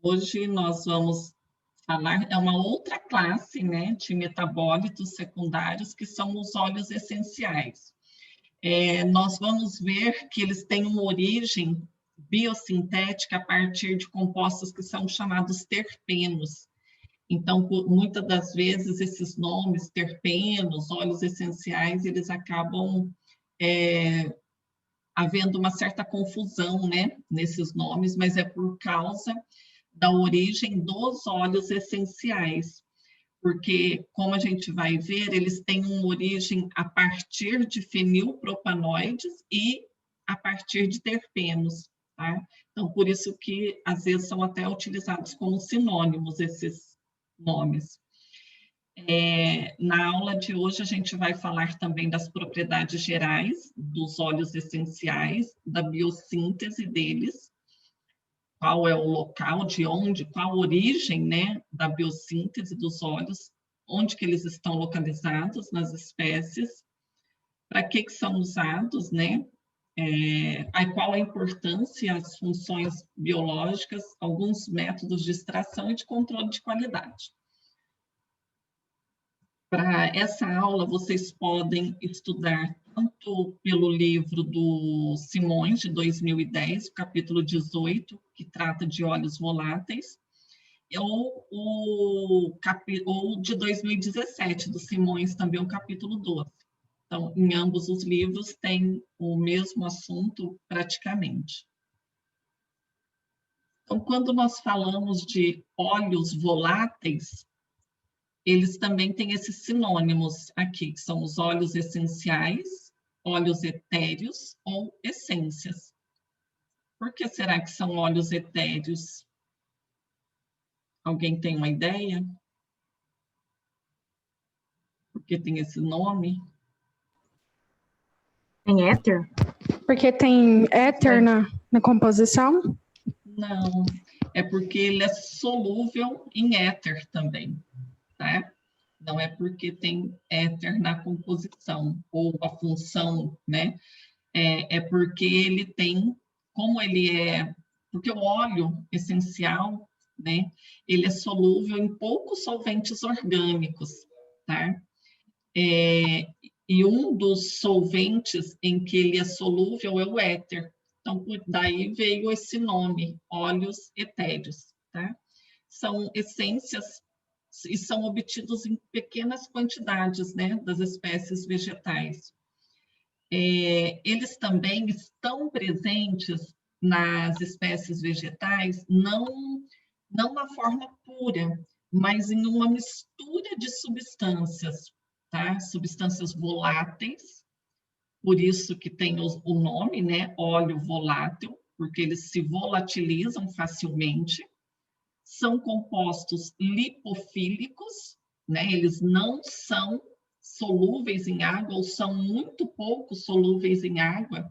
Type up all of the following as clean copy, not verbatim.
Hoje nós vamos falar, é uma outra classe, né, de metabólitos secundários, que são os óleos essenciais. Nós vamos ver que eles têm uma origem biosintética a partir de compostos que são chamados terpenos. Então, muitas das vezes, esses nomes, terpenos, óleos essenciais, eles acabam havendo uma certa confusão, né, nesses nomes, mas é por causa da origem dos óleos essenciais, porque, como a gente vai ver, eles têm uma origem a partir de fenilpropanoides e a partir de terpenos, tá? Então, por isso que, às vezes, são até utilizados como sinônimos esses nomes. Na aula de hoje, a gente vai falar também das propriedades gerais dos óleos essenciais, da biossíntese deles, qual é o local, de onde, qual a origem, né, da biossíntese dos óleos, onde que eles estão localizados nas espécies, para que são usados, né, qual a importância, as funções biológicas, alguns métodos de extração e de controle de qualidade. Para essa aula, vocês podem estudar tanto pelo livro do Simões, de 2010, o capítulo 18, que trata de óleos voláteis, ou de 2017, do Simões, também o capítulo 12. Então, em ambos os livros tem o mesmo assunto praticamente. Então, quando nós falamos de óleos voláteis, eles também têm esses sinônimos aqui, que são os óleos essenciais, óleos etéreos ou essências. Por que será que são óleos etéreos? Alguém tem uma ideia? Por que tem esse nome? Tem éter? Porque tem éter na composição? Não, é porque ele é solúvel em éter também, tá? Não é porque tem éter na composição, ou a função, né? É porque ele tem, porque o óleo essencial, né? Ele é solúvel em poucos solventes orgânicos, tá? E um dos solventes em que ele é solúvel é o éter. Então, daí veio esse nome, óleos etéreos, tá? São essências e são obtidos em pequenas quantidades, né, das espécies vegetais. Eles também estão presentes nas espécies vegetais, não na forma pura, mas em uma mistura de substâncias, tá? Substâncias voláteis, por isso que tem o nome, né, óleo volátil, porque eles se volatilizam facilmente. São compostos lipofílicos, né? Eles não são solúveis em água ou são muito pouco solúveis em água,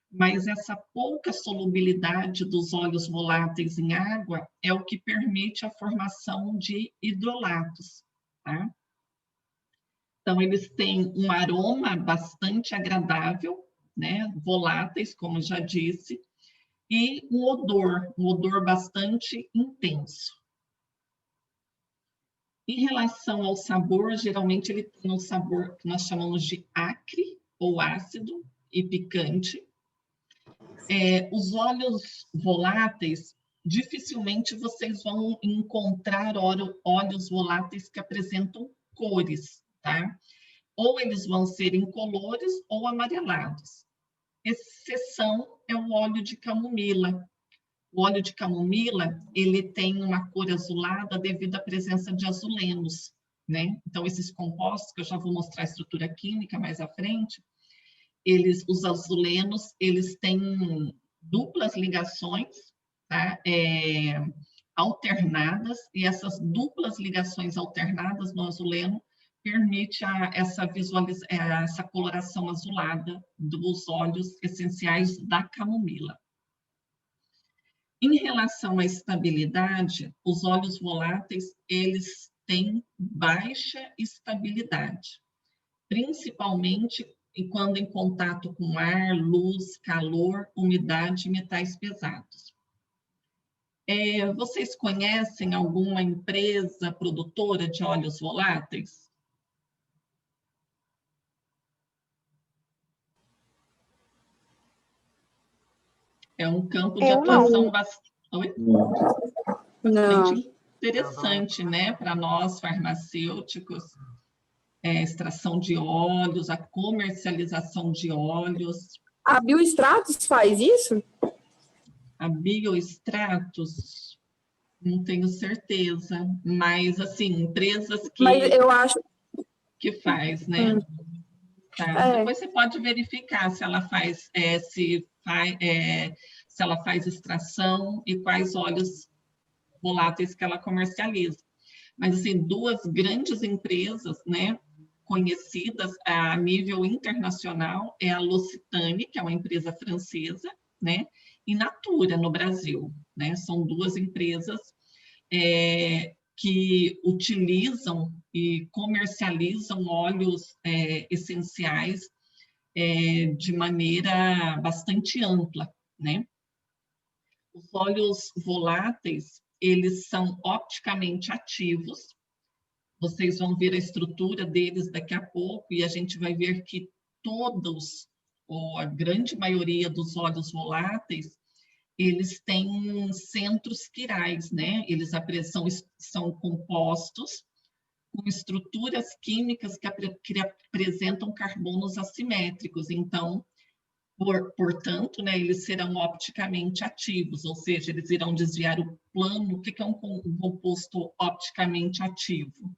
mas essa pouca solubilidade dos óleos voláteis em água é o que permite a formação de hidrolatos, tá? Então, eles têm um aroma bastante agradável, né? Voláteis, como já disse, e um odor bastante intenso. Em relação ao sabor, geralmente ele tem um sabor que nós chamamos de acre, ou ácido, e picante. Os óleos voláteis, dificilmente vocês vão encontrar óleos voláteis que apresentam cores, tá? Ou eles vão ser incolores ou amarelados. Exceção é o óleo de camomila. O óleo de camomila, ele tem uma cor azulada devido à presença de azulenos, né? Então, esses compostos, que eu já vou mostrar a estrutura química mais à frente, os azulenos, eles têm duplas ligações, tá? Alternadas, e essas duplas ligações alternadas no azuleno permite essa coloração azulada dos óleos essenciais da camomila. Em relação à estabilidade, os óleos voláteis, eles têm baixa estabilidade, principalmente quando em contato com ar, luz, calor, umidade e metais pesados. Vocês conhecem alguma empresa produtora de óleos voláteis? É um campo de atuação bastante interessante, né, para nós farmacêuticos. Extração de óleos, a comercialização de óleos. A Biostratos faz isso? A Biostratos, não tenho certeza, mas assim, empresas que... Mas eu acho... que faz, né? Tá. Depois você pode verificar se ela faz, se ela faz extração e quais óleos voláteis que ela comercializa. Mas, assim, duas grandes empresas, né, conhecidas a nível internacional é a L'Occitane, que é uma empresa francesa, né, e Natura, no Brasil, né? São duas empresas que utilizam e comercializam óleos essenciais de maneira bastante ampla, né? Os óleos voláteis, eles são opticamente ativos. Vocês vão ver a estrutura deles daqui a pouco e a gente vai ver que todos, ou a grande maioria dos óleos voláteis, eles têm centros quirais, né? Eles são compostos com estruturas químicas que apresentam carbonos assimétricos. Então, portanto, né, eles serão opticamente ativos, ou seja, eles irão desviar o plano. O que é um composto opticamente ativo?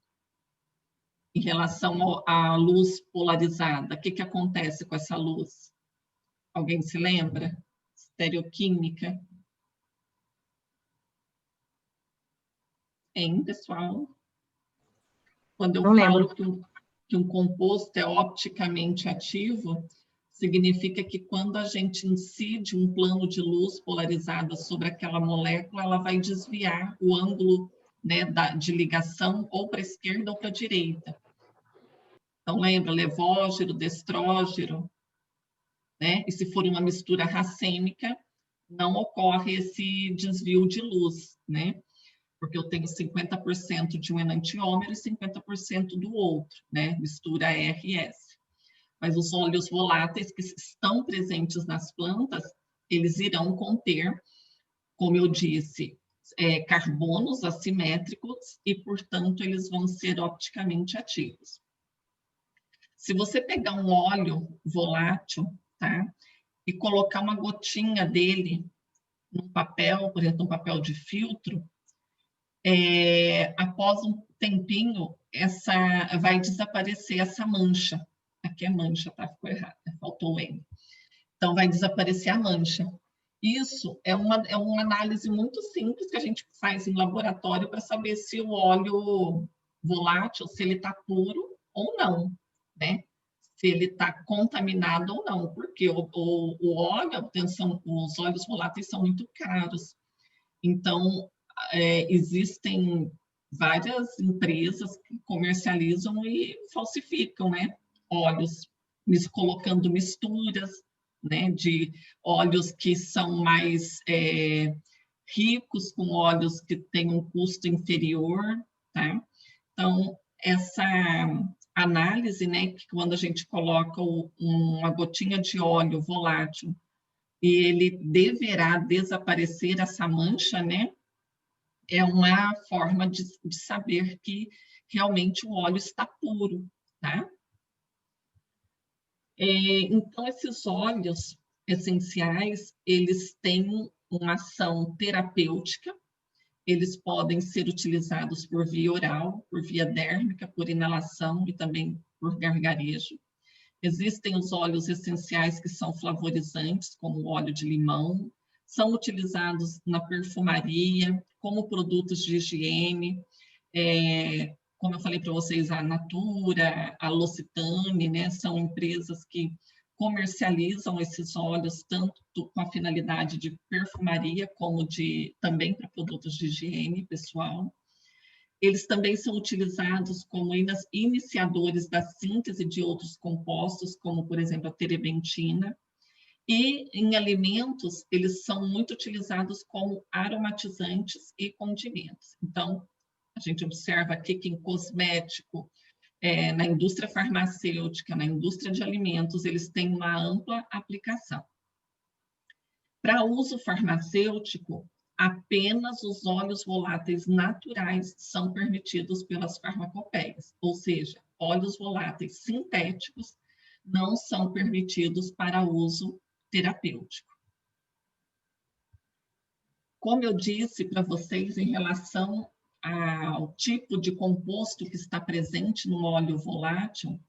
Em relação à luz polarizada, o que acontece com essa luz? Alguém se lembra? Estereoquímica. Hein, pessoal? Quando eu falo que um composto é opticamente ativo, significa que quando a gente incide um plano de luz polarizada sobre aquela molécula, ela vai desviar o ângulo, né, de ligação ou para a esquerda ou para a direita. Então, lembra, levógero, destrógero, né? E se for uma mistura racêmica, não ocorre esse desvio de luz, né? Porque eu tenho 50% de um enantiômero e 50% do outro, né? Mistura R-S. Mas os óleos voláteis que estão presentes nas plantas, eles irão conter, como eu disse, carbonos assimétricos e, portanto, eles vão ser opticamente ativos. Se você pegar um óleo volátil, tá? E colocar uma gotinha dele num papel, por exemplo, um papel de filtro, após um tempinho, vai desaparecer essa mancha. Aqui é mancha, tá? Ficou errado, faltou o N. Então, vai desaparecer a mancha. Isso é uma análise muito simples que a gente faz em laboratório para saber se o óleo volátil, se ele está puro ou não, né? Se ele está contaminado ou não, porque o óleo, atenção, os óleos voláteis são muito caros. Então, existem várias empresas que comercializam e falsificam, né, óleos, colocando misturas, né, de óleos que são mais ricos, com óleos que têm um custo inferior, tá? Então, essa análise, né, que quando a gente coloca uma gotinha de óleo volátil e ele deverá desaparecer essa mancha, né, é uma forma de saber que realmente o óleo está puro, tá? Então, esses óleos essenciais, eles têm uma ação terapêutica, eles podem ser utilizados por via oral, por via dérmica, por inalação e também por gargarejo. Existem os óleos essenciais que são flavorizantes, como o óleo de limão, são utilizados na perfumaria, como produtos de higiene, como eu falei para vocês, a Natura, a L'Occitane, né, são empresas que comercializam esses óleos tanto com a finalidade de perfumaria como também para produtos de higiene pessoal. Eles também são utilizados como iniciadores da síntese de outros compostos, como, por exemplo, a terebentina. E em alimentos, eles são muito utilizados como aromatizantes e condimentos. Então, a gente observa aqui que em cosmético, na indústria farmacêutica, na indústria de alimentos, eles têm uma ampla aplicação. Para uso farmacêutico, apenas os óleos voláteis naturais são permitidos pelas farmacopeias, ou seja, óleos voláteis sintéticos não são permitidos para uso terapêutico. Como eu disse para vocês em relação ao tipo de composto que está presente no óleo volátil,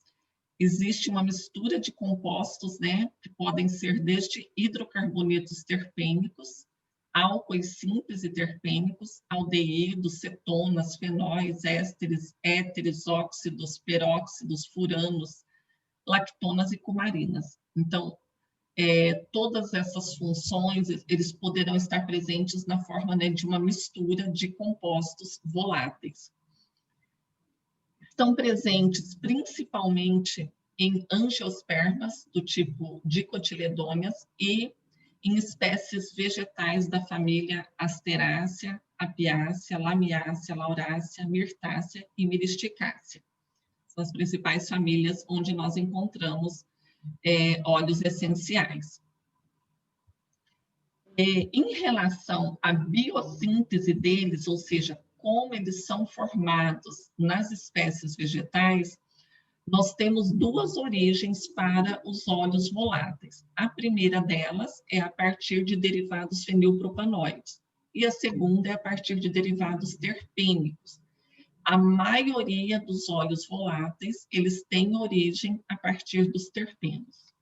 existe uma mistura de compostos, né, que podem ser desde hidrocarbonetos terpênicos, álcoois simples e terpênicos, aldeídos, cetonas, fenóis, ésteres, éteres, óxidos, peróxidos, furanos, lactonas e cumarinas. Então, todas essas funções, eles poderão estar presentes na forma, né, de uma mistura de compostos voláteis. Estão presentes principalmente em angiospermas do tipo dicotiledôneas e em espécies vegetais da família Asterácea, Apiácea, Lamiácea, Laurácea, Mirtácea e Miristicácea. São as principais famílias onde nós encontramos óleos essenciais. Em relação à biossíntese deles, ou seja, como eles são formados nas espécies vegetais, nós temos duas origens para os óleos voláteis. A primeira delas é a partir de derivados fenilpropanoides, e a segunda é a partir de derivados terpênicos. A maioria dos óleos voláteis, eles têm origem a partir dos terpenos.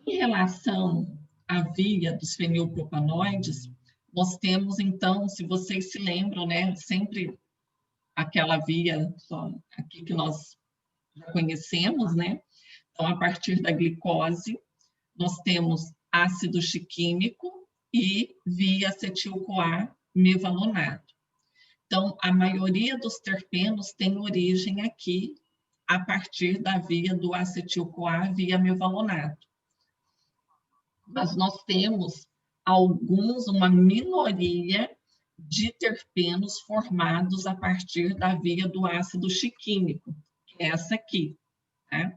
Em relação à via dos fenilpropanoides, nós temos, então, se vocês se lembram, né, sempre aquela via aqui que nós já conhecemos, né? Então, a partir da glicose, nós temos ácido chiquímico e via acetil-CoA mevalonato. Então, a maioria dos terpenos tem origem aqui a partir da via do acetil-CoA via mevalonato. Mas nós temos uma minoria de terpenos formados a partir da via do ácido chiquímico, que é essa aqui, tá?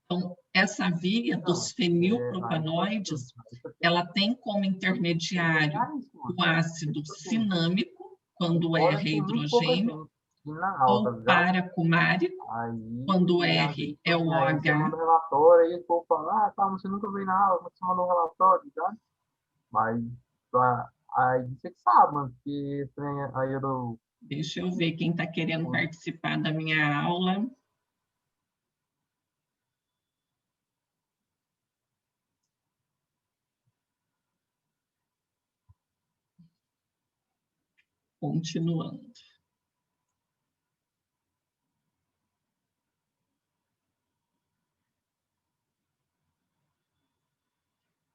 Então, essa via dos fenilpropanoides, ela tem como intermediário o ácido cinâmico, quando o R é hidrogênio, ou paracumárico, quando o R é o OH. Você manda um relatório, aí o povo fala, tá, você nunca veio na aula, você mandou um relatório, tá? Mas aí você que sabe, mano, porque aí eu dou... Deixa eu ver quem está querendo participar da minha aula. Continuando.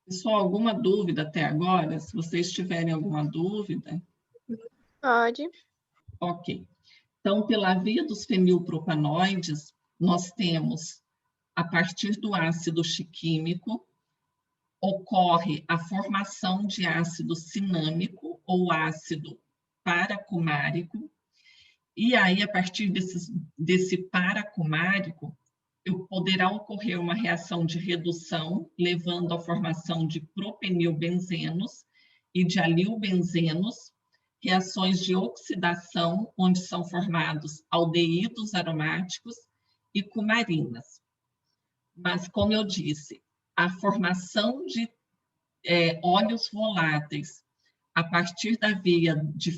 Pessoal, alguma dúvida até agora? Se vocês tiverem alguma dúvida. Pode. Ok. Então, pela via dos fenilpropanoides, nós temos, a partir do ácido chiquímico, ocorre a formação de ácido cinâmico ou ácido paracumárico, e aí, a partir desse paracumárico, poderá ocorrer uma reação de redução, levando à formação de propenilbenzenos e de alilbenzenos, reações de oxidação, onde são formados aldeídos aromáticos e cumarinas. Mas, como eu disse, a formação de óleos voláteis a partir da via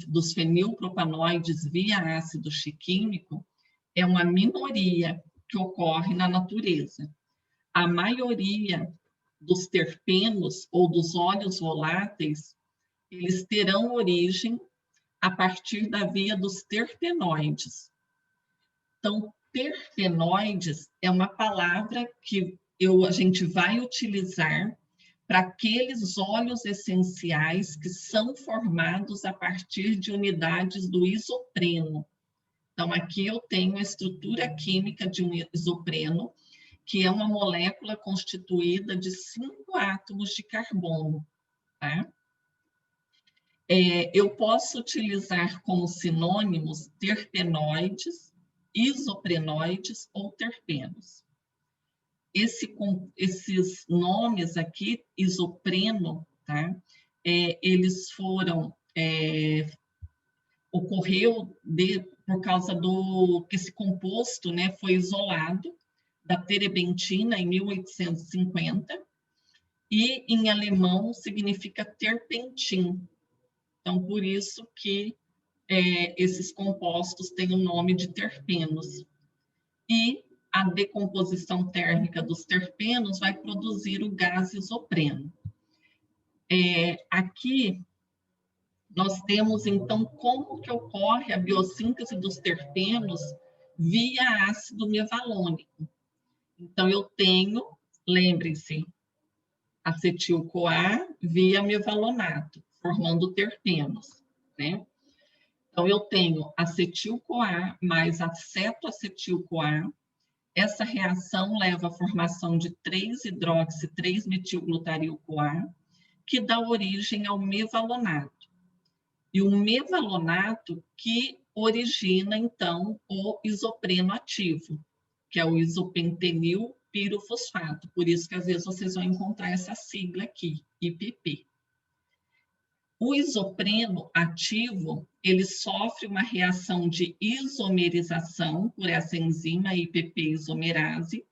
dos fenilpropanoides via ácido chiquímico é uma minoria que ocorre na natureza. A maioria dos terpenos ou dos óleos voláteis, eles terão origem a partir da via dos terpenoides. Então, terpenoides é uma palavra que a gente vai utilizar para aqueles óleos essenciais que são formados a partir de unidades do isopreno. Então, aqui eu tenho a estrutura química de um isopreno, que é uma molécula constituída de 5 átomos de carbono, tá? Eu posso utilizar como sinônimos terpenoides, isoprenoides ou terpenos. Esses nomes aqui, isopreno, tá? Eles foram... ocorreu por causa que esse composto, né, foi isolado da terebentina em 1850, e em alemão significa terpentim. Então, por isso que esses compostos têm o nome de terpenos. E a decomposição térmica dos terpenos vai produzir o gás isopreno. Aqui, nós temos, então, como que ocorre a biossíntese dos terpenos via ácido mevalônico. Então, eu tenho, lembrem-se, acetil-CoA via mevalonato, formando terpenos, né? Então, eu tenho acetil-CoA mais acetoacetil-CoA. Essa reação leva à formação de 3-hidroxi-3-metilglutaril-CoA, que dá origem ao mevalonato. E o mevalonato que origina, então, o isopreno ativo, que é o isopentenil pirofosfato. Por isso que, às vezes, vocês vão encontrar essa sigla aqui, IPP. O isopreno ativo, ele sofre uma reação de isomerização por essa enzima IPP isomerase,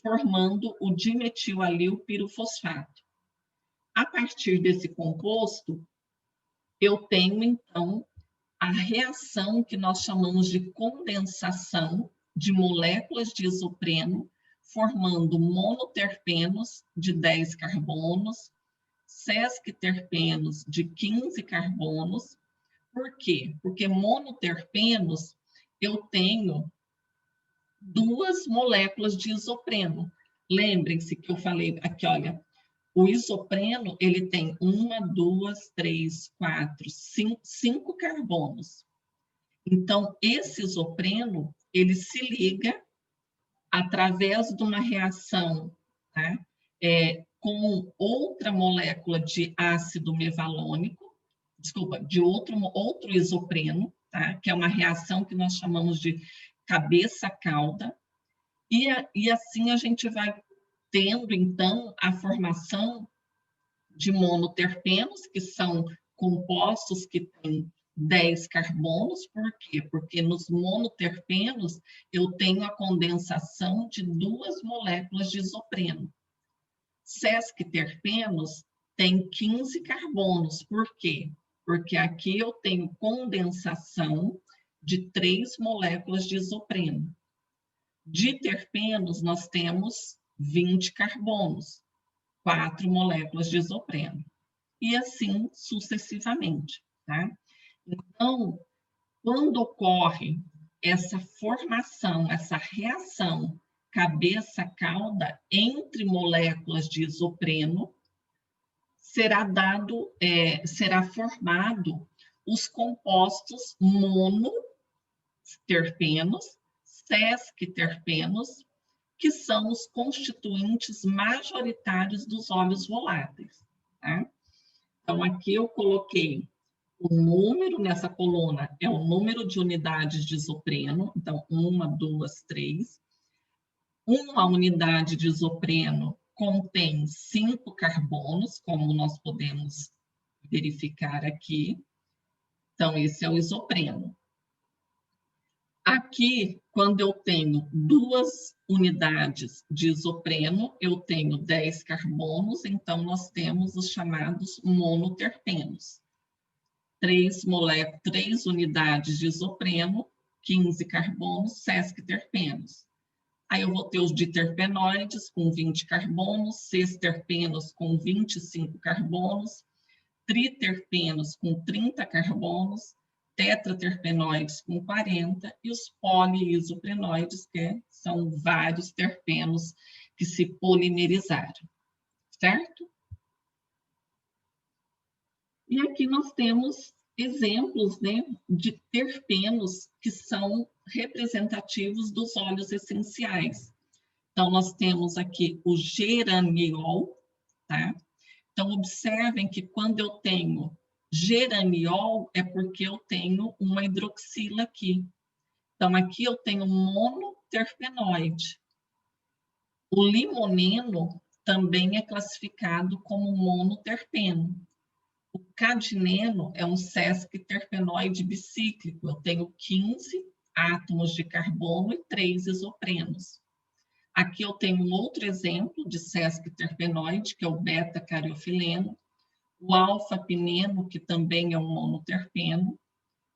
formando o dimetilalil pirofosfato. A partir desse composto, eu tenho, então, a reação que nós chamamos de condensação de moléculas de isopreno, formando monoterpenos de 10 carbonos, sesquiterpenos de 15 carbonos. Por quê? Porque monoterpenos, eu tenho 2 moléculas de isopreno. Lembrem-se que eu falei aqui, olha, o isopreno, ele tem 1, 2, 3, 4, 5 carbonos. Então, esse isopreno, ele se liga através de uma reação, tá? Com outra molécula de ácido mevalônico, desculpa, de outro isopreno, tá? Que é uma reação que nós chamamos de cabeça-cauda, e assim a gente vai tendo, então, a formação de monoterpenos, que são compostos que têm 10 carbonos. Por quê? Porque nos monoterpenos eu tenho a condensação de 2 moléculas de isopreno. Sesquiterpenos têm 15 carbonos. Por quê? Porque aqui eu tenho condensação de 3 moléculas de isopreno. De terpenos, nós temos 20 carbonos, 4 moléculas de isopreno. E assim sucessivamente, tá? Então, quando ocorre essa formação, essa reação cabeça-cauda entre moléculas de isopreno, será formado os compostos monoterpenos, sesquiterpenos, que são os constituintes majoritários dos óleos voláteis, tá? Então, aqui eu coloquei o número nessa coluna, é o número de unidades de isopreno. Então, 1, 2, 3. Uma unidade de isopreno contém 5 carbonos, como nós podemos verificar aqui. Então, esse é o isopreno. Aqui, quando eu tenho 2 unidades de isopreno, eu tenho 10 carbonos, então nós temos os chamados monoterpenos. 3 unidades de isopreno, 15 carbonos, sesquiterpenos. Aí eu vou ter os diterpenoides com 20 carbonos, cis-terpenos com 25 carbonos, triterpenos com 30 carbonos, tetraterpenoides com 40 e os poliisoprenoides, que são vários terpenos que se polimerizaram, certo? E aqui nós temos exemplos, né, de terpenos que são representativos dos óleos essenciais. Então, nós temos aqui o geraniol, tá? Então, observem que quando eu tenho geraniol, é porque eu tenho uma hidroxila aqui. Então, aqui eu tenho monoterpenoide. O limoneno também é classificado como monoterpeno. O cadineno é um sesquiterpenoide bicíclico. Eu tenho 15 átomos de carbono e 3 isoprenos. Aqui eu tenho um outro exemplo de sesquiterpenoide, que é o beta-cariofileno, o alfa-pineno, que também é um monoterpeno,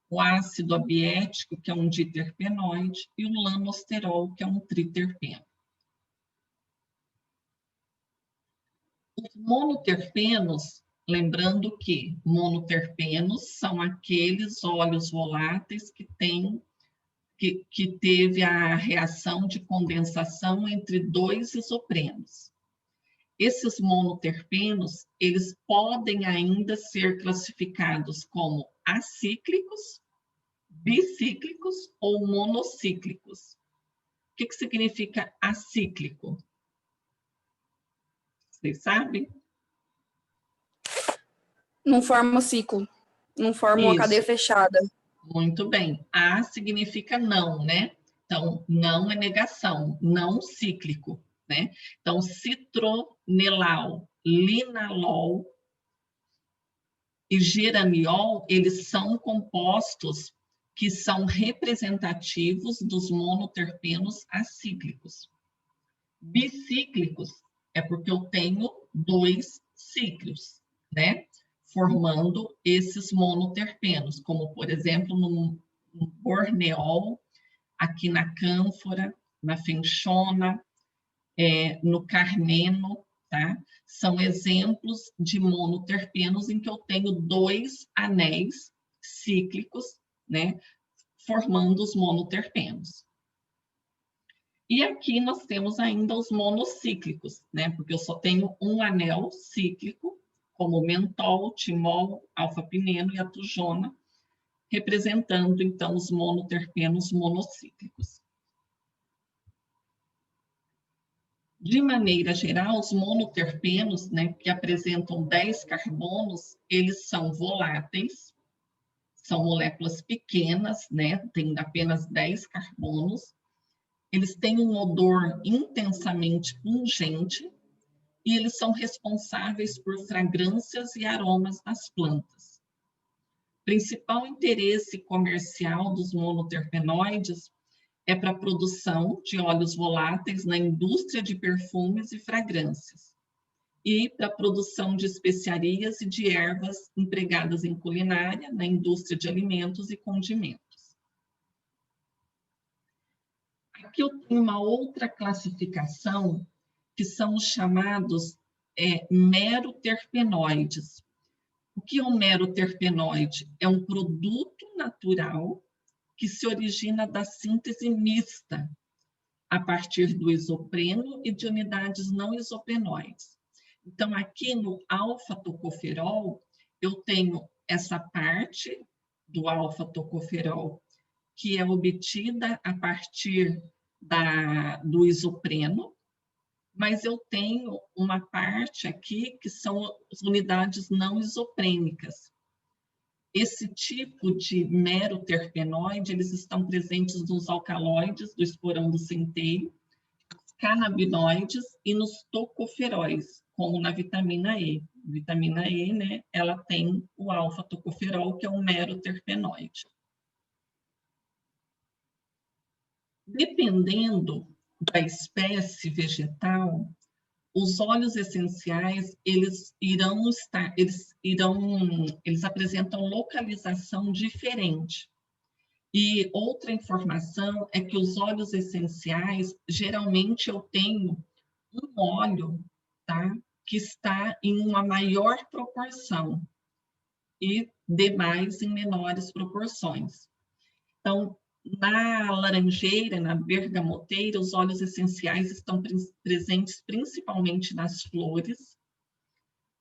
o ácido abiético, que é um diterpenoide, e o lanosterol, que é um triterpeno. Os monoterpenos, lembrando que monoterpenos são aqueles óleos voláteis que teve a reação de condensação entre 2 isoprenos. Esses monoterpenos, eles podem ainda ser classificados como acíclicos, bicíclicos ou monocíclicos. O que significa acíclico? Vocês sabem? Não forma ciclo, não forma uma cadeia fechada. Muito bem. A significa não, né? Então, não é negação, não cíclico, né? Então, citronelal, linalol e geraniol, eles são compostos que são representativos dos monoterpenos acíclicos. Bicíclicos é porque eu tenho 2 ciclos, né? Formando esses monoterpenos, como, por exemplo, no borneol, aqui na cânfora, na fenchona, no carneno, tá? São exemplos de monoterpenos em que eu tenho 2 anéis cíclicos, né? Formando os monoterpenos. E aqui nós temos ainda os monocíclicos, né? Porque eu só tenho um anel cíclico, como o mentol, timol, alfa-pineno e a tujona, representando, então, os monoterpenos monocíclicos. De maneira geral, os monoterpenos, né, que apresentam 10 carbonos, eles são voláteis, são moléculas pequenas, né, têm apenas 10 carbonos, eles têm um odor intensamente pungente e eles são responsáveis por fragrâncias e aromas das plantas. O principal interesse comercial dos monoterpenoides é para a produção de óleos voláteis na indústria de perfumes e fragrâncias e para a produção de especiarias e de ervas empregadas em culinária, na indústria de alimentos e condimentos. Aqui eu tenho uma outra classificação, que são os chamados meroterpenoides. O que é um meroterpenoide? É um produto natural que se origina da síntese mista, a partir do isopreno e de unidades não isopenoides. Então, aqui no alfa-tocoferol, eu tenho essa parte do alfa-tocoferol que é obtida a partir do isopreno, mas eu tenho uma parte aqui que são as unidades não isoprênicas. Esse tipo de meroterpenoide, eles estão presentes nos alcaloides do esporão do centeio, canabinoides e nos tocoferóis, como na vitamina E. Vitamina E, né, ela tem o alfa-tocoferol, que é um meroterpenoide. Dependendo da espécie vegetal, os óleos essenciais, eles apresentam localização diferente. E outra informação é que os óleos essenciais, geralmente eu tenho um óleo, tá, que está em uma maior proporção e demais em menores proporções. Então, na laranjeira, na bergamoteira, os óleos essenciais estão presentes principalmente nas flores.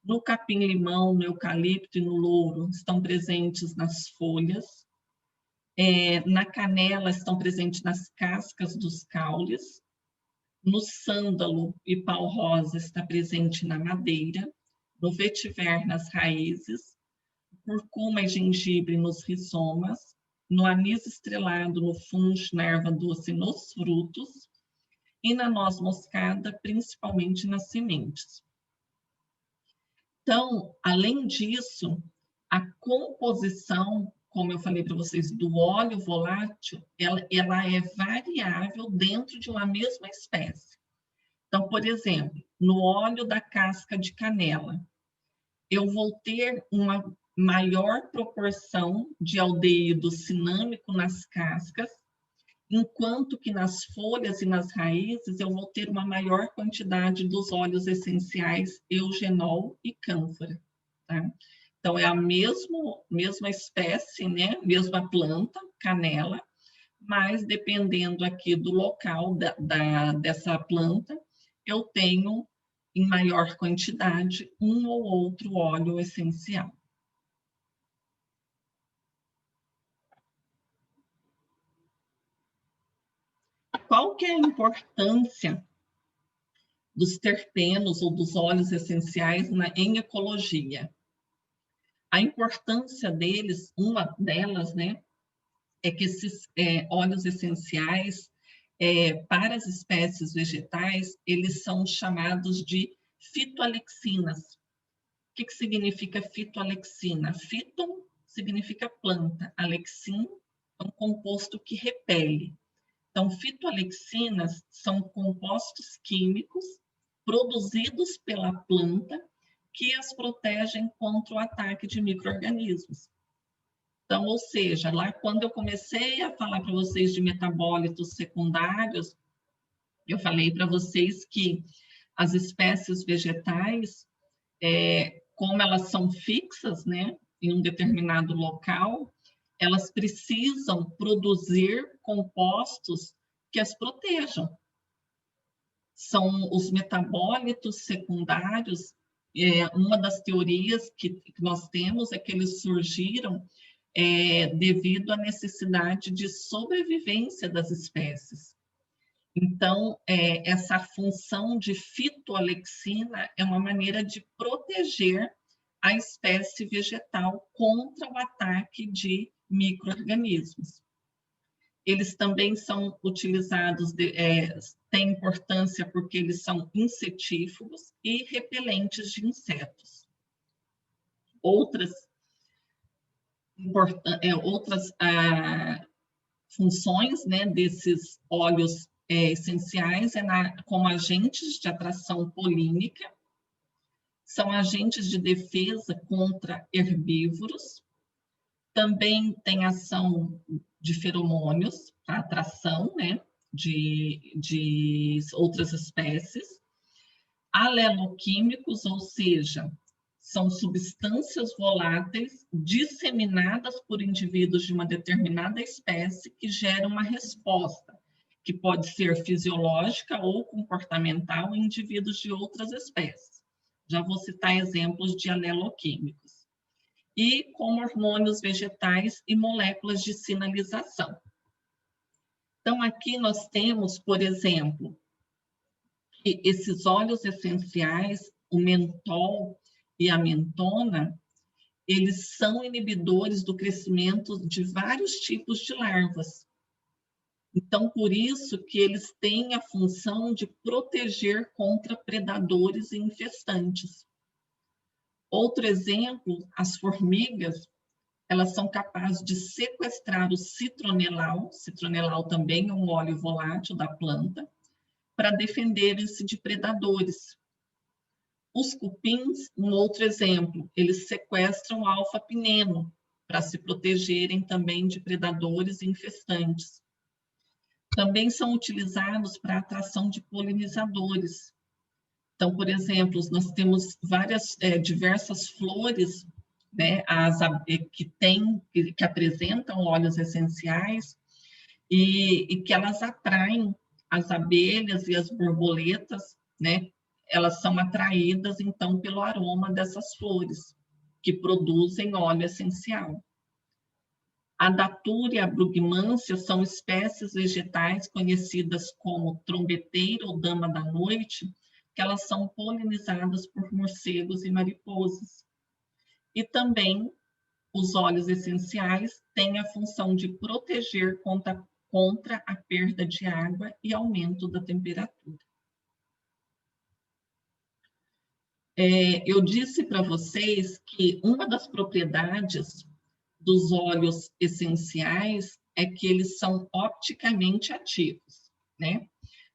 No capim-limão, no eucalipto e no louro, estão presentes nas folhas. Na canela, estão presentes nas cascas dos caules. No sândalo e pau-rosa está presente na madeira, no vetiver nas raízes, curcuma e gengibre nos rizomas, no anis estrelado, no fungo, na erva doce, nos frutos, e na noz moscada, principalmente nas sementes. Então, além disso, a composição, como eu falei para vocês, do óleo volátil, ela é variável dentro de uma mesma espécie. Então, por exemplo, no óleo da casca de canela, eu vou ter uma maior proporção de aldeído cinâmico nas cascas, enquanto que nas folhas e nas raízes eu vou ter uma maior quantidade dos óleos essenciais eugenol e cânfora. Tá? Então, é a mesma espécie, né? Mesma planta, canela, mas dependendo aqui do local dessa planta, eu tenho em maior quantidade um ou outro óleo essencial. Qual que é a importância dos terpenos ou dos óleos essenciais em ecologia? A importância deles, uma delas, né, é que esses óleos essenciais, para as espécies vegetais, eles são chamados de fitoalexinas. O que significa fitoalexina? Fito significa planta, alexin é um composto que repele. Então, fitoalexinas são compostos químicos produzidos pela planta que as protegem contra o ataque de micro-organismos. Então, ou seja, lá quando eu comecei a falar para vocês de metabólitos secundários, eu falei para vocês que as espécies vegetais, como elas são fixas, né, em um determinado local, elas precisam produzir compostos que as protejam. São os metabólitos secundários, uma das teorias que nós temos é que eles surgiram devido à necessidade de sobrevivência das espécies. Então, essa função de fitoalexina é uma maneira de proteger a espécie vegetal contra o ataque de micro-organismos. Eles também são utilizados, têm importância porque eles são insetífugos e repelentes de insetos. Outras funções, né, desses óleos essenciais como agentes de atração polínica, são agentes de defesa contra herbívoros, também tem ação de feromônios para atração, né, de outras espécies, aleloquímicos, ou seja, são substâncias voláteis disseminadas por indivíduos de uma determinada espécie que geram uma resposta, que pode ser fisiológica ou comportamental em indivíduos de outras espécies. Já vou citar exemplos de aleloquímicos. E como hormônios vegetais e moléculas de sinalização. Então, aqui nós temos, por exemplo, que esses óleos essenciais, o mentol e a mentona, eles são inibidores do crescimento de vários tipos de larvas. Então, por isso que eles têm a função de proteger contra predadores e infestantes. Outro exemplo, as formigas, elas são capazes de sequestrar o citronelal também é um óleo volátil da planta, para defenderem-se de predadores. Os cupins, um outro exemplo, eles sequestram alfa-pineno para se protegerem também de predadores e infestantes. Também são utilizados para atração de polinizadores. Então, por exemplo, nós temos diversas flores, né, que apresentam óleos essenciais e que elas atraem as abelhas e as borboletas, né? Elas são atraídas, então, pelo aroma dessas flores, que produzem óleo essencial. A datura e a brugmância são espécies vegetais conhecidas como trombeteira ou dama da noite, que elas são polinizadas por morcegos e mariposas. E também os óleos essenciais têm a função de proteger contra a perda de água e aumento da temperatura. Eu disse para vocês que uma das propriedades dos óleos essenciais é que eles são opticamente ativos, né?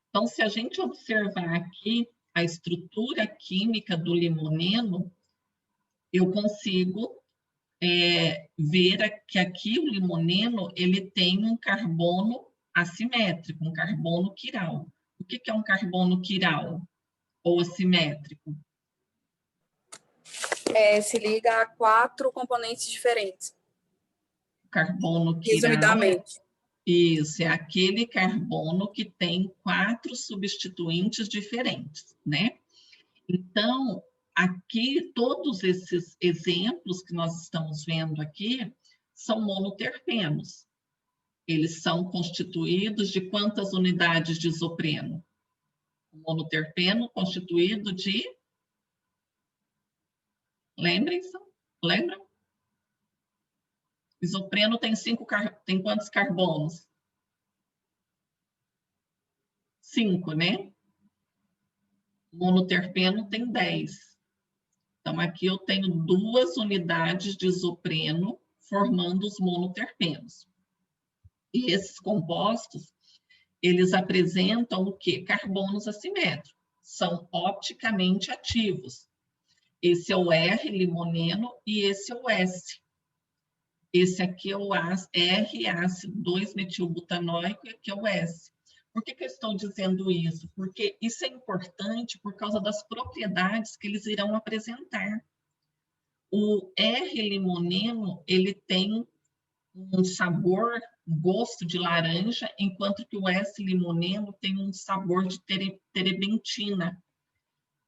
Então, se a gente observar aqui a estrutura química do limoneno, eu consigo ver que aqui o limoneno ele tem um carbono assimétrico, um carbono quiral. O que é um carbono quiral ou assimétrico? Se liga a 4 componentes diferentes. Carbono quiral. Resumidamente. Isso, é aquele carbono que tem 4 substituintes diferentes, né? Então, aqui, todos esses exemplos que nós estamos vendo aqui são monoterpenos. Eles são constituídos de quantas unidades de isopreno? O monoterpeno constituído de... Lembrem-se? Lembram? Isopreno tem quantos carbonos? 5, né? Monoterpeno tem 10. Então, aqui eu tenho 2 unidades de isopreno formando os monoterpenos. E esses compostos, eles apresentam o quê? Carbonos assimétricos. São opticamente ativos. Esse é o R, limoneno, e esse é o S. Esse aqui é o R, ácido 2-metilbutanóico, e aqui é o S. Por que eu estou dizendo isso? Porque isso é importante por causa das propriedades que eles irão apresentar. O R-limoneno, ele tem um sabor, gosto de laranja, enquanto que o S-limoneno tem um sabor de terebentina.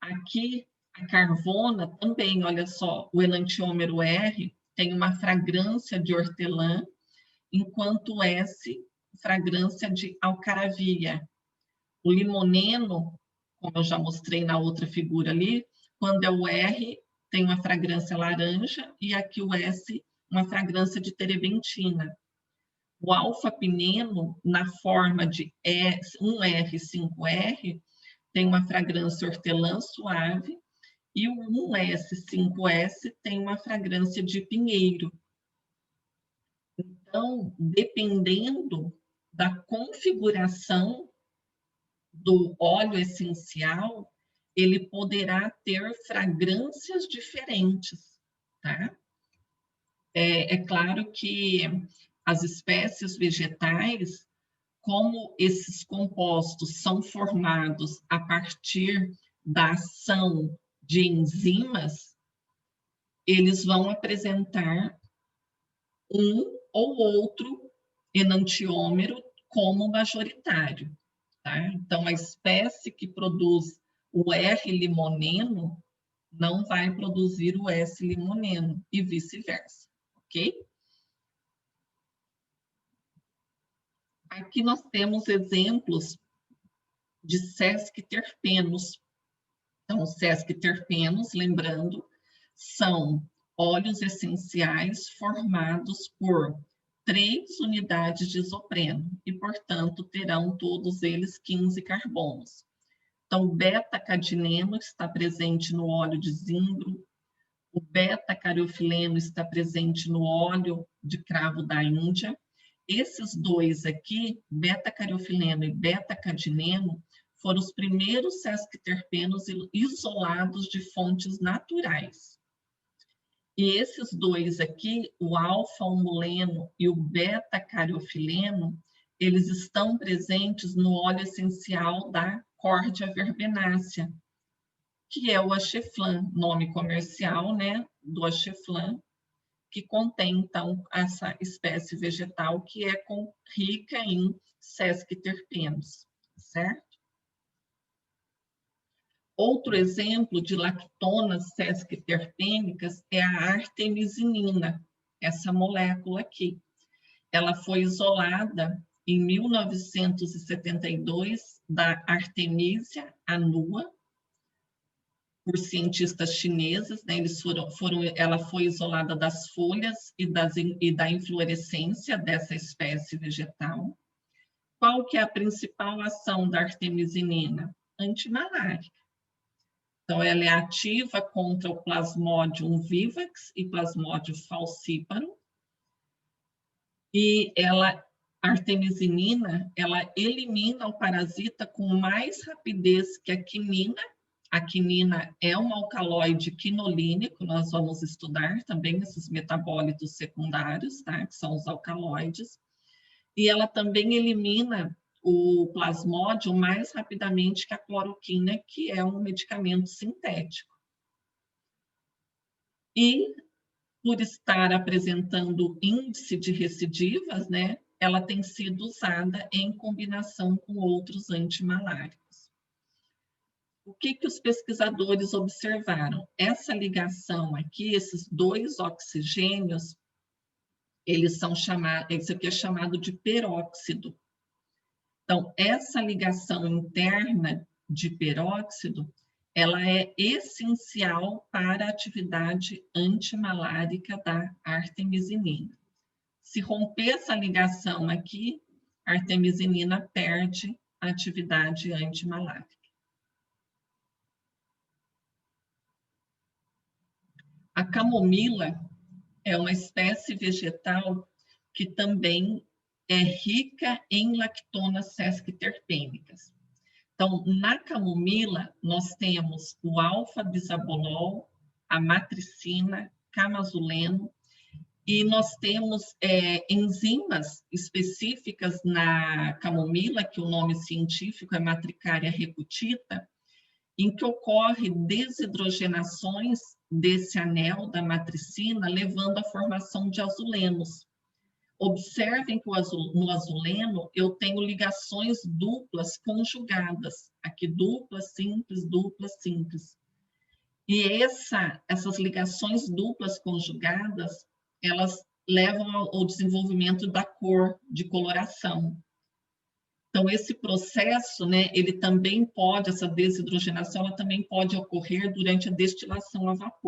Aqui, a carvona também, olha só, o enantiômero R tem uma fragrância de hortelã, enquanto o S, fragrância de alcaravia. O limoneno, como eu já mostrei na outra figura ali, quando é o R, tem uma fragrância laranja, e aqui o S, uma fragrância de terebentina. O alfa-pineno, na forma de 1R5R, tem uma fragrância hortelã suave, e o 1S5S tem uma fragrância de pinheiro. Então, dependendo da configuração do óleo essencial, ele poderá ter fragrâncias diferentes, tá? É claro que as espécies vegetais, como esses compostos são formados a partir da ação de enzimas, eles vão apresentar um ou outro enantiômero como majoritário, tá? Então, a espécie que produz o R-limoneno não vai produzir o S-limoneno e vice-versa, ok? Aqui nós temos exemplos de sesquiterpenos. Então, os sesquiterpenos, lembrando, são óleos essenciais formados por 3 unidades de isopreno e, portanto, terão todos eles 15 carbonos. Então, o beta-cadineno está presente no óleo de zimbro, o beta-cariofileno está presente no óleo de cravo da Índia. Esses dois aqui, beta-cariofileno e beta-cadineno, foram os primeiros sesquiterpenos isolados de fontes naturais. E esses dois aqui, o alfa-humuleno e o beta-cariofileno, eles estão presentes no óleo essencial da Cordia verbenácea, que é o Axeflan, nome comercial, né, do Axeflan, que contém, então, essa espécie vegetal que é rica em sesquiterpenos, certo? Outro exemplo de lactonas sesquiterpênicas é a artemisinina, essa molécula aqui. ela foi isolada em 1972 da Artemisia annua, por cientistas chineses, né? Ela foi isolada das folhas e da inflorescência dessa espécie vegetal. Qual que é a principal ação da artemisinina? Antimalárica. Então, ela é ativa contra o Plasmodium vivax e Plasmodium falciparum. E a artemisinina, ela elimina o parasita com mais rapidez que a quinina. A quinina é um alcaloide quinolínico, nós vamos estudar também esses metabólitos secundários, tá? Que são os alcaloides. E ela também elimina o plasmódio mais rapidamente que a cloroquina, que é um medicamento sintético. E, por estar apresentando índice de recidivas, né, ela tem sido usada em combinação com outros antimaláricos. O que os pesquisadores observaram? Essa ligação aqui, esses dois oxigênios, eles são chamados, isso aqui é chamado de peróxido. Então, essa ligação interna de peróxido, ela é essencial para a atividade antimalárica da artemisinina. Se romper essa ligação aqui, a artemisinina perde a atividade antimalárica. A camomila é uma espécie vegetal que também é rica em lactonas sesquiterpênicas. Então, na camomila, nós temos o alfa-bisabolol, a matricina, camazuleno, e nós temos enzimas específicas na camomila, que o nome científico é Matricaria recutita, em que ocorre desidrogenações desse anel da matricina, levando à formação de azulenos. Observem que no azuleno eu tenho ligações duplas conjugadas. Aqui dupla, simples, dupla, simples. E essas ligações duplas conjugadas, elas levam ao desenvolvimento da cor, de coloração. Então, esse processo, né, ele também pode, essa desidrogenação, ela também pode ocorrer durante a destilação a vapor.